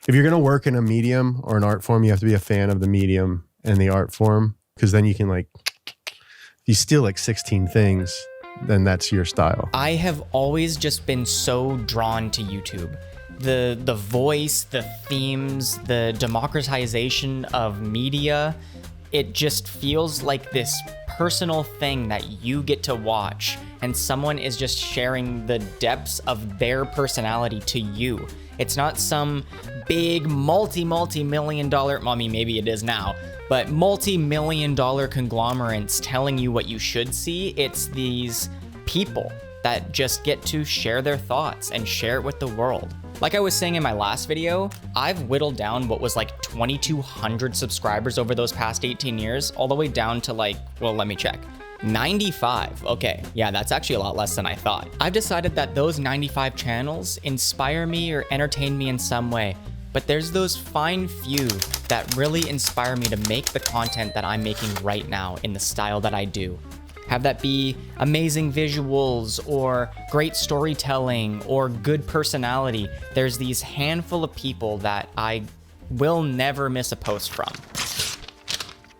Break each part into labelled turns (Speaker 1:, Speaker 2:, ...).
Speaker 1: If you're going to work in a medium or an art form, you have to be a fan of the medium and the art form, because then you can like, if you steal like 16 things, then that's your style.
Speaker 2: I have always just been so drawn to YouTube. The voice, the themes, the democratization of media, it just feels like this personal thing that you get to watch, and someone is just sharing the depths of their personality to you. It's not some big multi-million dollar, I mean, maybe it is now, but multi-million dollar conglomerates telling you what you should see. It's these people that just get to share their thoughts and share it with the world. Like I was saying in my last video, I've whittled down what was like 2,200 subscribers over those past 18 years, all the way down to like, well, let me check. 95. Okay, yeah, that's actually a lot less than I thought. I've decided that those 95 channels inspire me or entertain me in some way, but there's those fine few that really inspire me to make the content that I'm making right now in the style that I do. Have that be amazing visuals or great storytelling or good personality. There's these handful of people that I will never miss a post from.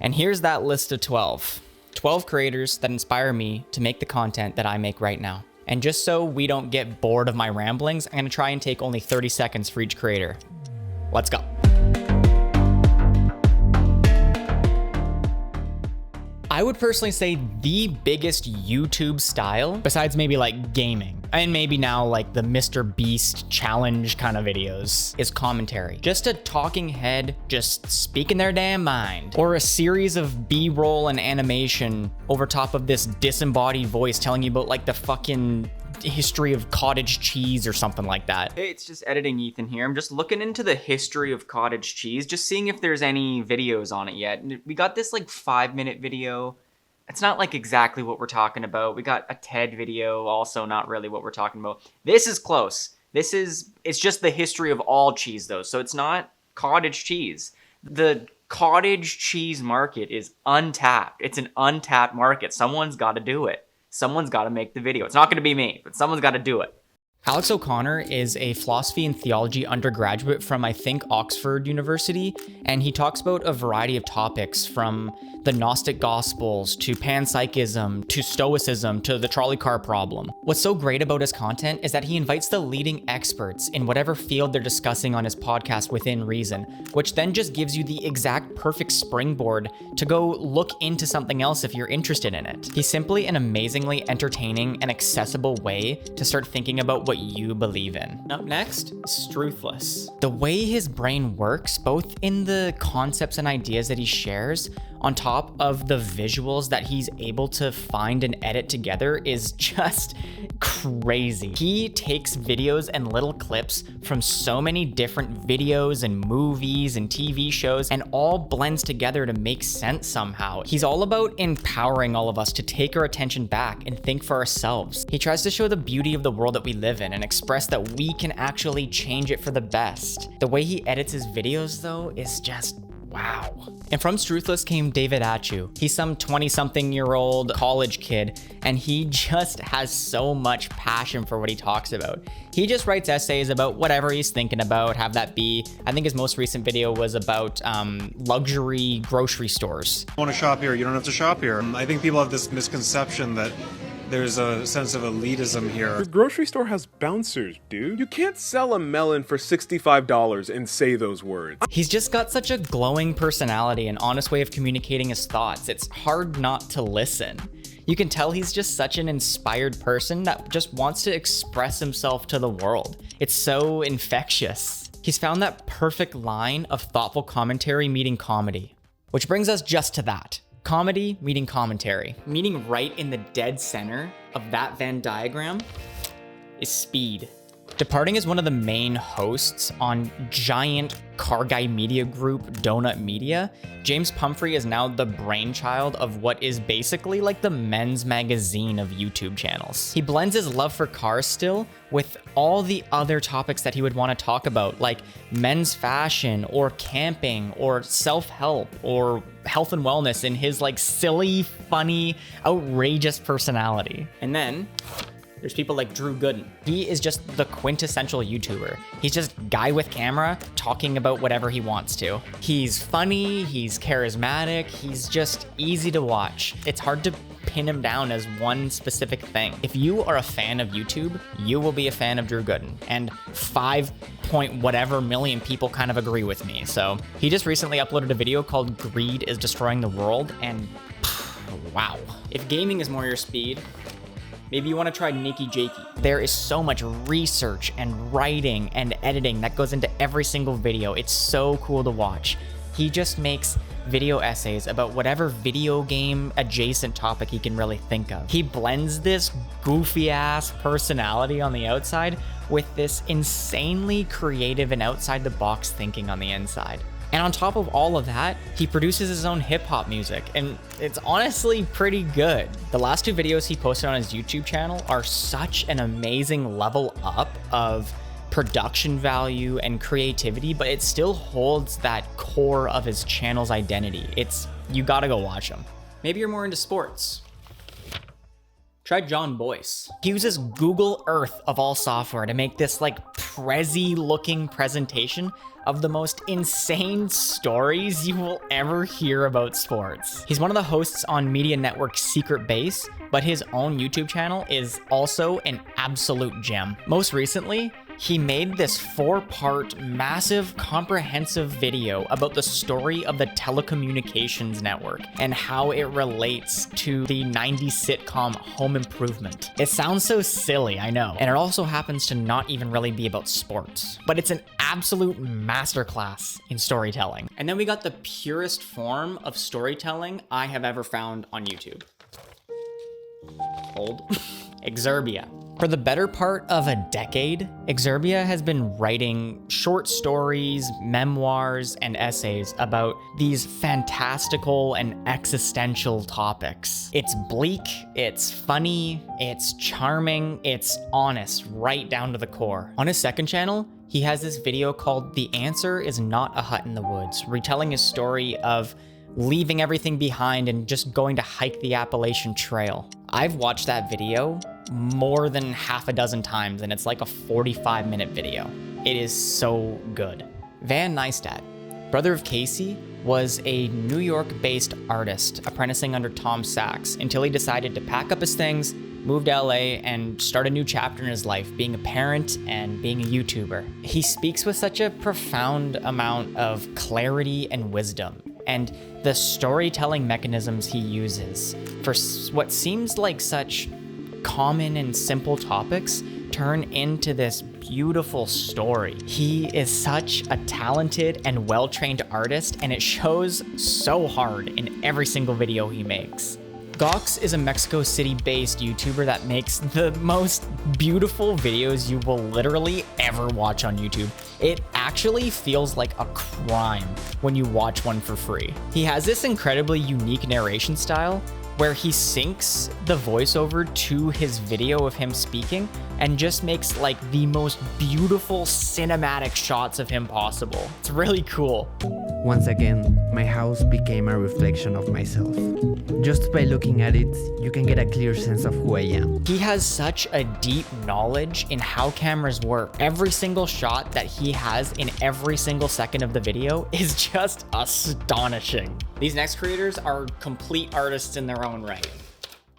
Speaker 2: And here's that list of 12. 12 creators that inspire me to make the content that I make right now. And just so we don't get bored of my ramblings, I'm gonna try and take only 30 seconds for each creator. Let's go. I would personally say the biggest YouTube style, besides maybe like gaming, and maybe now like the Mr. Beast challenge kind of videos, is commentary. Just a talking head, just speaking their damn mind. Or a series of B-roll and animation over top of this disembodied voice telling you about like the fucking history of cottage cheese or something like that. Hey, it's just editing Ethan here. I'm just looking into the history of cottage cheese, just seeing if there's any videos on it yet. And we got this like 5-minute video. It's not like exactly what we're talking about. We got a TED video, also not really what we're talking about. This is close. It's just the history of all cheese though. So it's not cottage cheese. The cottage cheese market is untapped. It's an untapped market. Someone's got to do it. Someone's got to make the video. It's not going to be me, but someone's got to do it. Alex O'Connor is a philosophy and theology undergraduate from, I think, Oxford University, and he talks about a variety of topics from the Gnostic Gospels to panpsychism to Stoicism to the trolley car problem. What's so great about his content is that he invites the leading experts in whatever field they're discussing on his podcast Within Reason, which then just gives you the exact perfect springboard to go look into something else if you're interested in it. He's simply an amazingly entertaining and accessible way to start thinking about what you believe in. Up next, Struthless. The way his brain works, both in the concepts and ideas that he shares, on top of the visuals that he's able to find and edit together, is just crazy. He takes videos and little clips from so many different videos and movies and TV shows and all blends together to make sense somehow. He's all about empowering all of us to take our attention back and think for ourselves. He tries to show the beauty of the world that we live in and express that we can actually change it for the best. The way he edits his videos though is just wow. And from Struthless came David Achu. He's some 20-something-year-old college kid, and he just has so much passion for what he talks about. He just writes essays about whatever he's thinking about, have that be. I think his most recent video was about luxury grocery stores.
Speaker 3: You want to shop here, you don't have to shop here. I think people have this misconception that there's a sense of elitism here.
Speaker 4: The grocery store has bouncers, dude. You can't sell a melon for $65 and say those words.
Speaker 2: He's just got such a glowing personality and honest way of communicating his thoughts. It's hard not to listen. You can tell he's just such an inspired person that just wants to express himself to the world. It's so infectious. He's found that perfect line of thoughtful commentary meeting comedy, which brings us just to that. Comedy meeting commentary. Meeting right in the dead center of that Venn diagram is Speed. Departing as one of the main hosts on giant car guy media group Donut Media, James Pumphrey is now the brainchild of what is basically like the men's magazine of YouTube channels. He blends his love for cars still with all the other topics that he would want to talk about, like men's fashion or camping or self-help or health and wellness in his like silly, funny, outrageous personality. And then There's people like Drew Gooden. He is just the quintessential YouTuber. He's just guy with camera talking about whatever he wants to. He's funny, he's charismatic, he's just easy to watch. It's hard to pin him down as one specific thing. If you are a fan of YouTube, you will be a fan of Drew Gooden. And 5 point whatever million people kind of agree with me. So he just recently uploaded a video called Greed is Destroying the World, and wow. If gaming is more your speed, maybe you want to try Jakey. There is so much research and writing and editing that goes into every single video. It's so cool to watch. He just makes video essays about whatever video game adjacent topic he can really think of. He blends this goofy ass personality on the outside with this insanely creative and outside the box thinking on the inside. And on top of all of that, he produces his own hip hop music, and it's honestly pretty good. The last 2 videos he posted on his YouTube channel are such an amazing level up of production value and creativity, but it still holds that core of his channel's identity. You gotta go watch him. Maybe you're more into sports. Try John Boyce. He uses Google Earth of all software to make this like Prezi looking presentation of the most insane stories you will ever hear about sports. He's one of the hosts on Media Network's Secret Base, but his own YouTube channel is also an absolute gem. Most recently, he made this 4-part, massive, comprehensive video about the story of the telecommunications network and how it relates to the 90s sitcom Home Improvement. It sounds so silly, I know, and it also happens to not even really be about sports, but it's an absolute masterclass in storytelling. And then we got the purest form of storytelling I have ever found on YouTube. Hold. Exerbia. For the better part of a decade, Exerbia has been writing short stories, memoirs, and essays about these fantastical and existential topics. It's bleak, it's funny, it's charming, it's honest, right down to the core. On his second channel, he has this video called The Answer is Not a Hut in the Woods, retelling his story of leaving everything behind and just going to hike the Appalachian Trail. I've watched that video more than half a dozen times, and it's like a 45-minute video. It is so good. Van Neistat, brother of Casey, was a New York-based artist apprenticing under Tom Sachs until he decided to pack up his things, move to LA, and start a new chapter in his life, being a parent and being a YouTuber. He speaks with such a profound amount of clarity and wisdom, and the storytelling mechanisms he uses for what seems like such common and simple topics turn into this beautiful story. He is such a talented and well-trained artist, and it shows so hard in every single video he makes. Gox is a Mexico City-based YouTuber that makes the most beautiful videos you will literally ever watch on YouTube. It actually feels like a crime when you watch one for free. He has this incredibly unique narration style where he syncs the voiceover to his video of him speaking and just makes like the most beautiful cinematic shots of him possible. It's really cool.
Speaker 5: Once again, my house became a reflection of myself. Just by looking at it, you can get a clear sense of who I am.
Speaker 2: He has such a deep knowledge in how cameras work. Every single shot that he has in every single second of the video is just astonishing. These next creators are complete artists in their own right.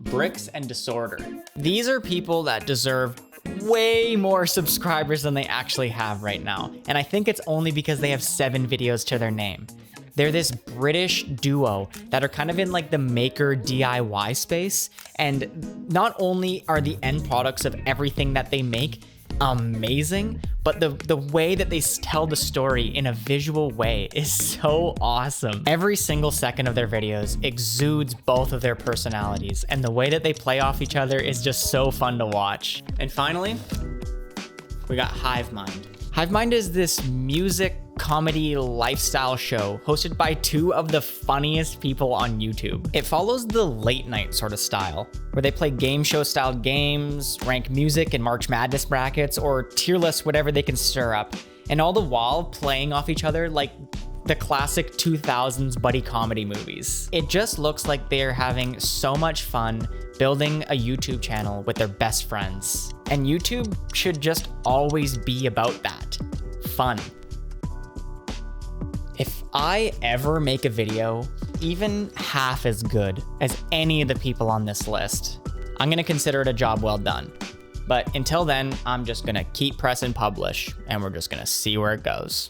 Speaker 2: Bricks and Disorder. These are people that deserve way more subscribers than they actually have right now. And I think it's only because they have 7 videos to their name. They're this British duo that are kind of in like the maker DIY space. And not only are the end products of everything that they make amazing, but the way that they tell the story in a visual way is so awesome. Every single second of their videos exudes both of their personalities, and the way that they play off each other is just so fun to watch. And finally, we got Hive Mind. Hive Mind is this music comedy lifestyle show hosted by 2 of the funniest people on YouTube. It follows the late night sort of style, where they play game show style games, rank music in March Madness brackets, or tier list whatever they can stir up, and all the while playing off each other like the classic 2000s buddy comedy movies. It just looks like they're having so much fun building a YouTube channel with their best friends. And YouTube should just always be about that. Fun. If I ever make a video even half as good as any of the people on this list, I'm gonna consider it a job well done. But until then, I'm just gonna keep pressing publish, and we're just gonna see where it goes.